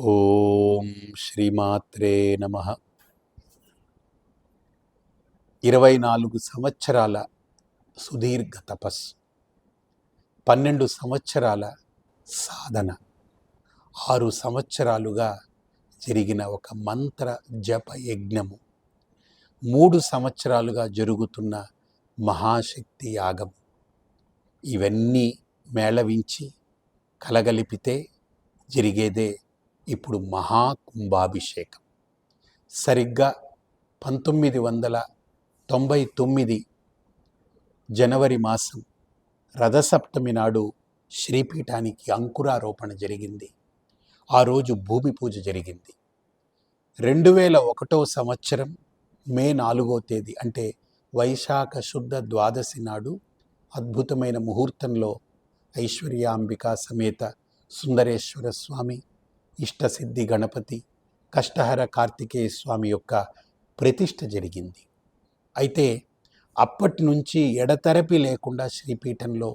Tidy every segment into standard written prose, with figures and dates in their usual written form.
ఓం శ్రీమాత్రే నమః. 24 సంవత్సరాల సుదీర్ఘ తపస్సు, 12 సంవత్సరాల సాధన, 6 సంవత్సరాలుగా జరిగిన ఒక మంత్ర జప యజ్ఞము, 3 సంవత్సరాలుగా జరుగుతున్న మహాశక్తి యాగం, ఇవన్నీ మేళవించి కలగలిపితే జరిగేదే ఇప్పుడు మహాకుంభాభిషేకం. సరిగ్గా 1999 జనవరి మాసం రథసప్తమి నాడు శ్రీపీఠానికి అంకురారోపణ జరిగింది. ఆ రోజు భూమి పూజ జరిగింది. 2001 సంవత్సరం మే 4వ తేదీ అంటే వైశాఖ శుద్ధ ద్వాదశి నాడు అద్భుతమైన ముహూర్తంలో ఐశ్వర్యాంబికా సమేత సుందరేశ్వర స్వామి, ఇష్టసిద్ధి గణపతి, కష్టహర కార్తికేయ స్వామి యొక్క ప్రతిష్ఠ జరిగింది. అయితే అప్పటి నుంచి ఎడతెరపి లేకుండా శ్రీపీఠంలో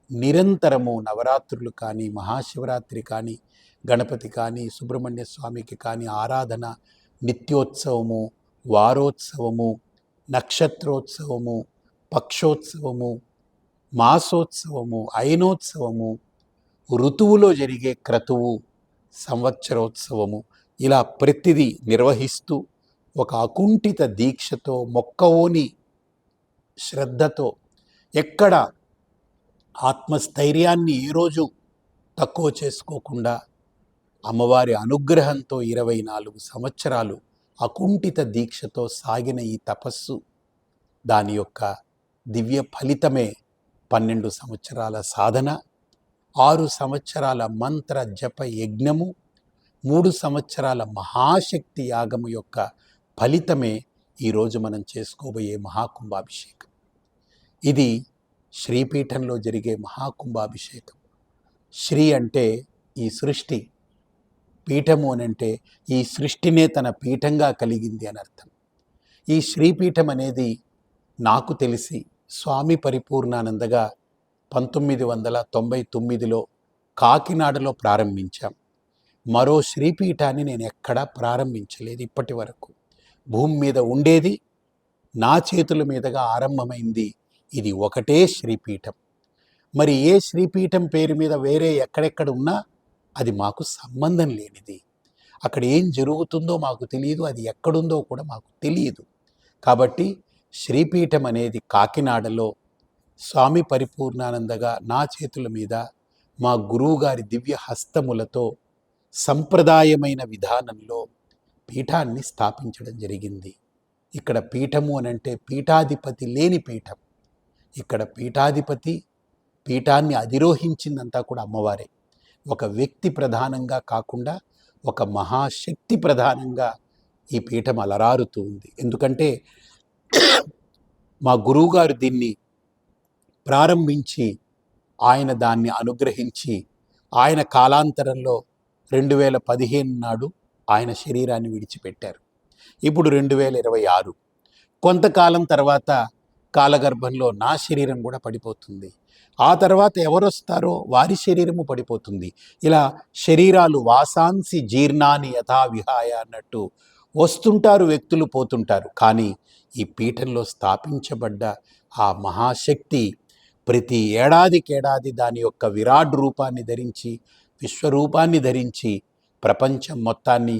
నిరంతరము నవరాత్రులు కానీ, మహాశివరాత్రి కానీ, గణపతి కానీ, సుబ్రహ్మణ్య స్వామికి కానీ ఆరాధన, నిత్యోత్సవము, వారోత్సవము, నక్షత్రోత్సవము, పక్షోత్సవము, మాసోత్సవము, అయినోత్సవము, ఋతువులో జరిగే క్రతువు, సంవత్సరోత్సవము, ఇలా ప్రతిదీ నిర్వహిస్తూ ఒక అకుంఠిత దీక్షతో, మొక్కవోని శ్రద్ధతో, ఎక్కడ ఆత్మస్థైర్యాన్ని ఏ రోజు తక్కువ చేసుకోకుండా అమ్మవారి అనుగ్రహంతో 24 సంవత్సరాలు అకుంఠిత దీక్షతో సాగిన ఈ తపస్సు, దాని యొక్క దివ్య ఫలితమే 12 సంవత్సరాల సాధన, 6 సంవత్సరాల మంత్ర జప యజ్ఞము, 3 సంవత్సరాల మహాశక్తి యాగము యొక్క ఫలితమే ఈరోజు మనం చేసుకోబోయే మహాకుంభాభిషేకం. ఇది శ్రీపీఠంలో జరిగే మహాకుంభాభిషేకం. శ్రీ అంటే ఈ సృష్టి, పీఠము అనంటే ఈ సృష్టినే తన పీఠంగా కలిగింది అని అర్థం. ఈ శ్రీపీఠం అనేది నాకు తెలిసి స్వామి పరిపూర్ణానందగా 1999లో కాకినాడలో ప్రారంభించాం. మరో శ్రీపీఠాన్ని నేను ఎక్కడా ప్రారంభించలేదు ఇప్పటి వరకు. భూమి మీద ఉండేది, నా చేతుల మీదుగా ఆరంభమైంది ఇది ఒకటే శ్రీపీఠం. మరి ఏ శ్రీపీఠం పేరు మీద వేరే ఎక్కడెక్కడ ఉన్నా అది మాకు సంబంధం లేనిది. అక్కడ ఏం జరుగుతుందో మాకు తెలియదు, అది ఎక్కడుందో కూడా మాకు తెలియదు. కాబట్టి శ్రీపీఠం అనేది కాకినాడలో స్వామి పరిపూర్ణానందగా నా చేతుల మీద మా గురువుగారి దివ్య హస్తములతో సంప్రదాయమైన విధానంలో పీఠాన్ని స్థాపించడం జరిగింది. ఇక్కడ పీఠము అనంటే పీఠాధిపతి లేని పీఠం. ఇక్కడ పీఠాధిపతి, పీఠాన్ని అధిరోహించిందంతా కూడా అమ్మవారే. ఒక వ్యక్తి ప్రధానంగా కాకుండా ఒక మహాశక్తి ప్రధానంగా ఈ పీఠం అలరారుతూ ఉంది. ఎందుకంటే మా గురువుగారు దీన్ని ప్రారంభించి, ఆయన దాన్ని అనుగ్రహించి, ఆయన కాలాంతరంలో 2015 నాడు ఆయన శరీరాన్ని విడిచిపెట్టారు. ఇప్పుడు 2026, కొంతకాలం తర్వాత కాలగర్భంలో నా శరీరం కూడా పడిపోతుంది. ఆ తర్వాత ఎవరొస్తారో వారి శరీరము పడిపోతుంది. ఇలా శరీరాలు వాసాంసి జీర్ణాని యథా విహాయ అన్నట్టు వస్తుంటారు వ్యక్తులు, పోతుంటారు. కానీ ఈ పీఠంలో స్థాపించబడ్డ ఆ మహాశక్తి ప్రతి ఏడాదికేడాది దాని యొక్క విరాట్ రూపాన్ని ధరించి, విశ్వరూపాన్ని ధరించి ప్రపంచం మొత్తాన్ని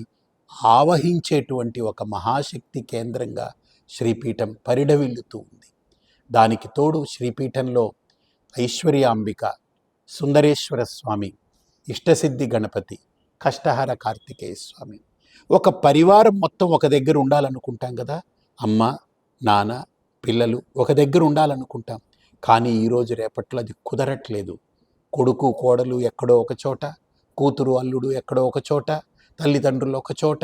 ఆవహించేటువంటి ఒక మహాశక్తి కేంద్రంగా శ్రీపీఠం పరిఢవిల్లుతూ ఉంది. దానికి తోడు శ్రీపీఠంలో ఐశ్వర్యాంబిక, సుందరేశ్వర స్వామి, ఇష్టసిద్ధి గణపతి, కష్టహర కార్తికేయ స్వామి, ఒక పరివారం మొత్తం ఒక దగ్గర ఉండాలనుకుంటాం కదా. అమ్మ, నాన్న, పిల్లలు ఒక దగ్గర ఉండాలనుకుంటాం. కానీ ఈరోజు రేపట్లో అది కుదరట్లేదు. కొడుకు కోడలు ఎక్కడో ఒక చోట, కూతురు అల్లుడు ఎక్కడో ఒక చోట, తల్లిదండ్రులు ఒక చోట,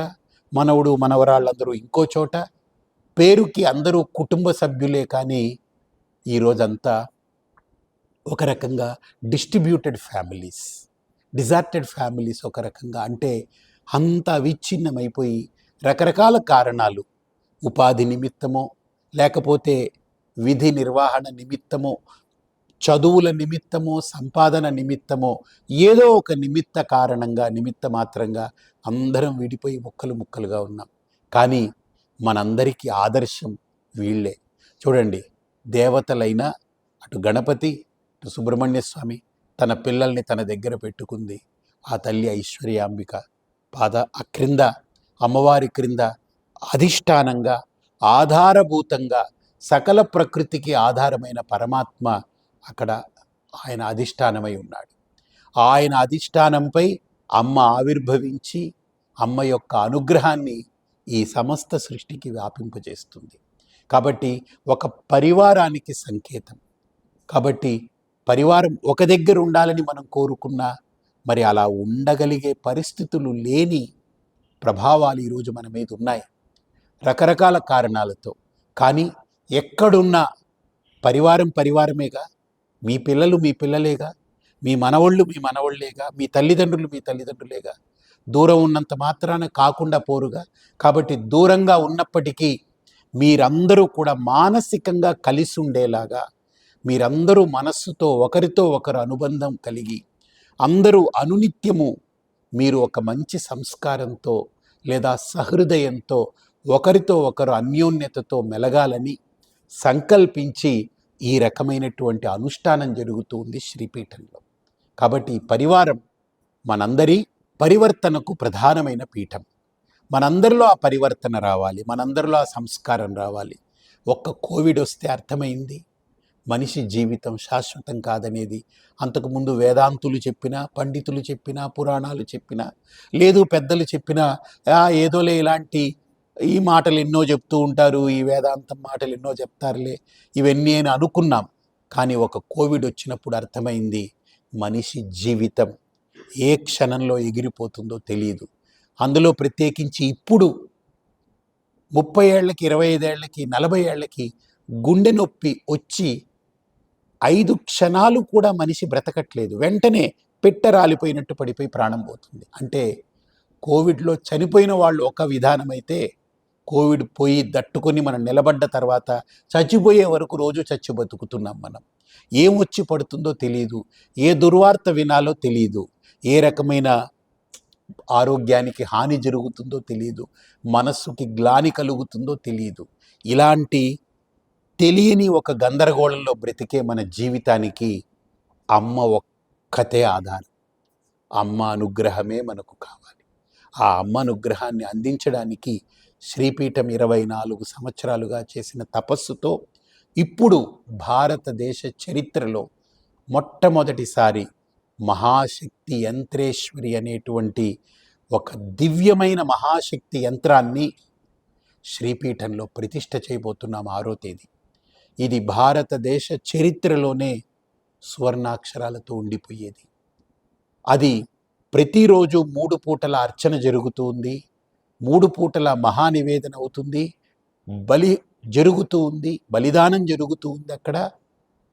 మనవడు మనవరాళ్ళందరూ ఇంకో చోట, పేరుకి అందరూ కుటుంబ సభ్యులే. కానీ ఈరోజంతా ఒక రకంగా డిస్ట్రిబ్యూటెడ్ ఫ్యామిలీస్, డిజార్టెడ్ ఫ్యామిలీస్ ఒక రకంగా. అంటే అంతా విచ్ఛిన్నమైపోయి రకరకాల కారణాలు, ఉపాధి నిమిత్తమో లేకపోతే విధి నిర్వహణ నిమిత్తమో చదువుల నిమిత్తమో సంపాదన నిమిత్తమో ఏదో ఒక నిమిత్త కారణంగా నిమిత్త మాత్రంగా అందరం విడిపోయి ముక్కలు ముక్కలుగా ఉన్నాం. కానీ మనందరికీ ఆదర్శం వీళ్ళే. చూడండి, దేవతలైన అటు గణపతి ఇటు సుబ్రహ్మణ్య స్వామి తన పిల్లల్ని తన దగ్గర పెట్టుకుంది. ఆ తల్లి ఐశ్వర్యాంబిక ఆ క్రింద అమ్మవారి క్రింద అధిష్టానంగా ఆధారభూతంగా సకల ప్రకృతికి ఆధారమైన పరమాత్మ అక్కడ ఆయన అధిష్టానమై ఉన్నాడు. ఆయన అధిష్టానంపై అమ్మ ఆవిర్భవించి అమ్మ యొక్క అనుగ్రహాన్ని ఈ సమస్త సృష్టికి వ్యాపింపజేస్తుంది. కాబట్టి ఒక పరివారానికి సంకేతం. కాబట్టి పరివారం ఒక దగ్గర ఉండాలని మనం కోరుకున్నా మరి అలా ఉండగలిగే పరిస్థితులు లేని ప్రభావాలు ఈరోజు మన మీద ఉన్నాయి రకరకాల కారణాలతో. కానీ ఎక్కడున్నా పరివారం పరివారమేగా, మీ పిల్లలు మీ పిల్లలేగా, మీ మనవళ్ళు మీ మనవళ్ళేగా, మీ తల్లిదండ్రులు మీ తల్లిదండ్రులేగా. దూరం ఉన్నంత మాత్రాన కాకుండా పోరుగా. కాబట్టి దూరంగా ఉన్నప్పటికీ మీరందరూ కూడా మానసికంగా కలిసి ఉండేలాగా, మీరందరూ మనస్సుతో ఒకరితో ఒకరు అనుబంధం కలిగి అందరూ అనునిత్యము మీరు ఒక మంచి సంస్కారంతో లేదా సహృదయంతో ఒకరితో ఒకరు అన్యోన్యతతో మెలగాలని సంకల్పించి ఈ రకమైనటువంటి అనుష్ఠానం జరుగుతూ ఉంది శ్రీపీఠంలో. కాబట్టి ఈ పరివారం మనందరి పరివర్తనకు ప్రధానమైన పీఠం. మనందరిలో ఆ పరివర్తన రావాలి, మనందరిలో ఆ సంస్కారం రావాలి. ఒక్క కోవిడ్ వస్తే అర్థమైంది మనిషి జీవితం శాశ్వతం కాదనేది. అంతకుముందు వేదాంతులు చెప్పినా, పండితులు చెప్పినా, పురాణాలు చెప్పినా, లేదు పెద్దలు చెప్పినా ఏదోలే ఇలాంటి ఈ మాటలు ఎన్నో చెప్తూ ఉంటారు, ఈ వేదాంతం మాటలు ఎన్నో చెప్తారులే, ఇవన్నీ అని అనుకున్నాం. కానీ ఒక కోవిడ్ వచ్చినప్పుడు అర్థమైంది మనిషి జీవితం ఏ క్షణంలో ఎగిరిపోతుందో తెలియదు. అందులో ప్రత్యేకించి ఇప్పుడు 30 ఏళ్లకి 25 ఏళ్లకి 40 ఏళ్లకి గుండె నొప్పి వచ్చి 5 క్షణాలు కూడా మనిషి బ్రతకట్లేదు, వెంటనే పెట్టె రాలిపోయినట్టు పడిపోయి ప్రాణం పోతుంది. అంటే కోవిడ్లో చనిపోయిన వాళ్ళు ఒక విధానమైతే కోవిడ్ పోయి దట్టుకొని మనం నిలబడ్డ తర్వాత చచ్చిపోయే వరకు రోజు చచ్చి బతుకుతున్నాం మనం. ఏం వచ్చి పడుతుందో తెలియదు, ఏ దుర్వార్త వినాలో తెలియదు, ఏ రకమైన ఆరోగ్యానికి హాని జరుగుతుందో తెలియదు, మనస్సుకి గ్లాని కలుగుతుందో తెలియదు. ఇలాంటి తెలియని ఒక గందరగోళంలో బ్రతికే మన జీవితానికి అమ్మ ఒక్కతే ఆధారం. అమ్మ అనుగ్రహమే మనకు కావాలి. ఆ అమ్మ అనుగ్రహాన్ని అందించడానికి శ్రీపీఠం 24 సంవత్సరాలుగా చేసిన తపస్సుతో ఇప్పుడు భారతదేశ చరిత్రలో మొట్టమొదటిసారి మహాశక్తి యంత్రేశ్వరి అనేటువంటి ఒక దివ్యమైన మహాశక్తి యంత్రాన్ని శ్రీపీఠంలో ప్రతిష్ఠ చేయబోతున్నాం 6వ తేదీ. ఇది భారతదేశ చరిత్రలోనే సువర్ణాక్షరాలతో ఉండిపోయేది. అది ప్రతిరోజు 3 పూటల అర్చన జరుగుతుంది, 3 పూటల మహానివేదన అవుతుంది, బలి జరుగుతూ ఉంది, బలిదానం జరుగుతూ ఉంది అక్కడ.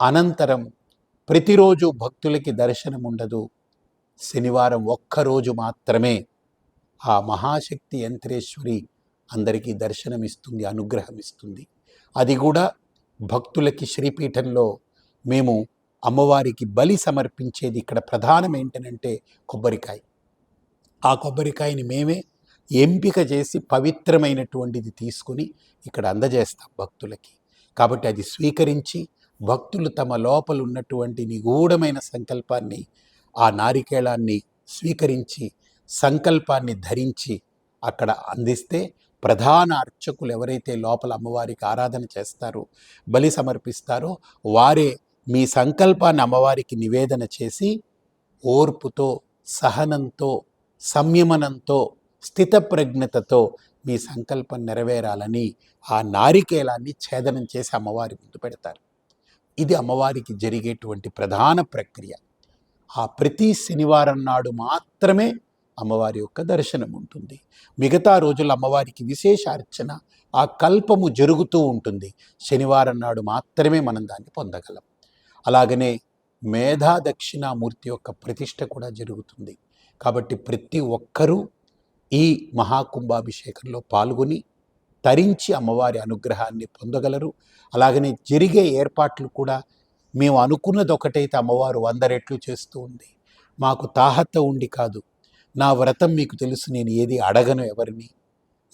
అనంతరం ప్రతిరోజు భక్తులకి దర్శనం ఉండదు. శనివారం ఒక్కరోజు మాత్రమే ఆ మహాశక్తి యంత్రేశ్వరి అందరికీ దర్శనమిస్తుంది, అనుగ్రహం ఇస్తుంది. అది కూడా భక్తులకి శ్రీపీఠంలో మేము అమ్మవారికి బలి సమర్పించేది ఇక్కడ ప్రధానం ఏంటనంటే కొబ్బరికాయ. ఆ కొబ్బరికాయని మేమే ఎంపిక చేసి పవిత్రమైనటువంటిది తీసుకుని ఇక్కడ అందజేస్తాం భక్తులకి. కాబట్టి అది స్వీకరించి భక్తులు తమ లోపల ఉన్నటువంటి నిగూఢమైన సంకల్పాన్ని, ఆ నారికేళాన్ని స్వీకరించి సంకల్పాన్ని ధరించి అక్కడ అందిస్తే ప్రధాన అర్చకులు ఎవరైతే లోపల అమ్మవారికి ఆరాధన చేస్తారో, బలి సమర్పిస్తారో వారే మీ సంకల్పాన్ని అమ్మవారికి నివేదన చేసి ఓర్పుతో, సహనంతో, సంయమనంతో, స్థితప్రజ్ఞతతో మీ సంకల్పం నెరవేరాలని ఆ నారికేళాన్ని ఛేదనం చేసి అమ్మవారి ముందు పెడతారు. ఇది అమ్మవారికి జరిగేటువంటి ప్రధాన ప్రక్రియ. ఆ ప్రతి శనివారం నాడు మాత్రమే అమ్మవారి యొక్క దర్శనం ఉంటుంది. మిగతా రోజులు అమ్మవారికి విశేష అర్చన, ఆ కల్పము జరుగుతూ ఉంటుంది. శనివారం నాడు మాత్రమే మనం దాన్ని పొందగలం. అలాగనే మేధా దక్షిణామూర్తి యొక్క ప్రతిష్ట కూడా జరుగుతుంది. కాబట్టి ప్రతి ఒక్కరూ ఈ మహాకుంభాభిషేకంలో పాల్గొని తరించి అమ్మవారి అనుగ్రహాన్ని పొందగలరు. అలాగనే జరిగే ఏర్పాట్లు కూడా మేము అనుకున్నది ఒకటైతే అమ్మవారు 100 రెట్లు చేస్తూ ఉంది. మాకు తాహత ఉండి కాదు. నా వ్రతం మీకు తెలుసు, నేను ఏది అడగను ఎవరిని.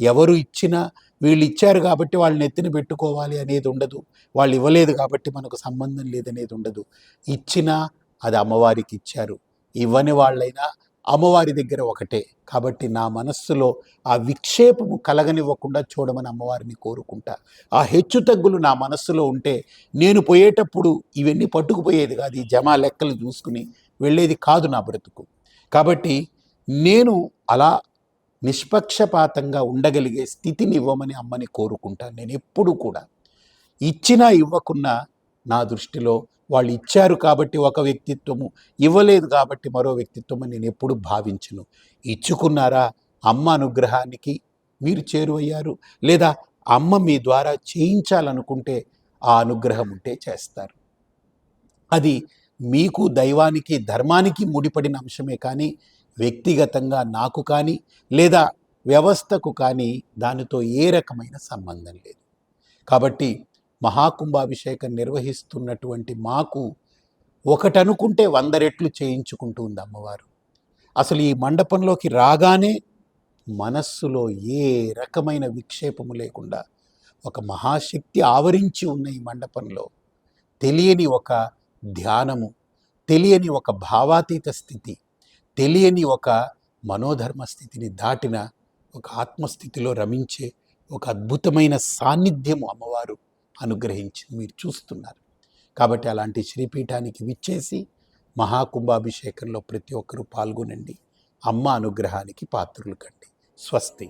ఎవరు ఇచ్చినా వీళ్ళు ఇచ్చారు కాబట్టి వాళ్ళని ఎత్తిన పెట్టుకోవాలి అనేది ఉండదు. వాళ్ళు ఇవ్వలేదు కాబట్టి మనకు సంబంధం లేదనేది ఉండదు. ఇచ్చినా అది అమ్మవారికి ఇచ్చారు, ఇవ్వని వాళ్ళైనా అమ్మవారి దగ్గర ఒకటే. కాబట్టి నా మనస్సులో ఆ విక్షేపము కలగనివ్వకుండా చూడమని అమ్మవారిని కోరుకుంటా. ఆ హెచ్చు తగ్గులు నా మనస్సులో ఉంటే నేను పోయేటప్పుడు ఇవన్నీ పట్టుకుపోయేది కాదు, ఈ జమా లెక్కలు చూసుకుని వెళ్ళేది కాదు నా బ్రతుకు. కాబట్టి నేను అలా నిష్పక్షపాతంగా ఉండగలిగే స్థితిని ఇవ్వమని అమ్మని కోరుకుంటాను నేను ఎప్పుడు కూడా. ఇచ్చినా ఇవ్వకున్నా నా దృష్టిలో వాళ్ళు ఇచ్చారు కాబట్టి ఒక వ్యక్తిత్వము, ఇవ్వలేదు కాబట్టి మరో వ్యక్తిత్వము నేను ఎప్పుడు భావించను. ఇచ్చుకున్నారా, అమ్మ అనుగ్రహానికి మీరు చేరువయ్యారు, లేదా అమ్మ మీ ద్వారా చేయించాలనుకుంటే ఆ అనుగ్రహం ఉంటే చేస్తారు. అది మీకు దైవానికి ధర్మానికి ముడిపడిన అంశమే కానీ వ్యక్తిగతంగా నాకు కానీ లేదా వ్యవస్థకు కానీ దానితో ఏ రకమైన సంబంధం లేదు. కాబట్టి మహాకుంభాభిషేకం నిర్వహిస్తున్నటువంటి మాకు ఒకటనుకుంటే 100 రెట్లు చేయించుకుంటూ ఉంది అమ్మవారు. అసలు ఈ మండపంలోకి రాగానే మనస్సులో ఏ రకమైన విక్షేపము లేకుండా ఒక మహాశక్తి ఆవరించి ఉన్న ఈ మండపంలో తెలియని ఒక ధ్యానము, తెలియని ఒక భావాతీత స్థితి, తెలియని ఒక మనోధర్మ స్థితిని దాటిన ఒక ఆత్మస్థితిలో రమించే ఒక అద్భుతమైన సాన్నిధ్యము అమ్మవారు అనుగ్రహించి మీరు చూస్తున్నారు. కాబట్టి అలాంటి శ్రీపీఠానికి విచ్చేసి మహాకుంభాభిషేకంలో ప్రతి ఒక్కరూ పాల్గొనండి. అమ్మ అనుగ్రహానికి పాత్రులు కండి. స్వస్తి.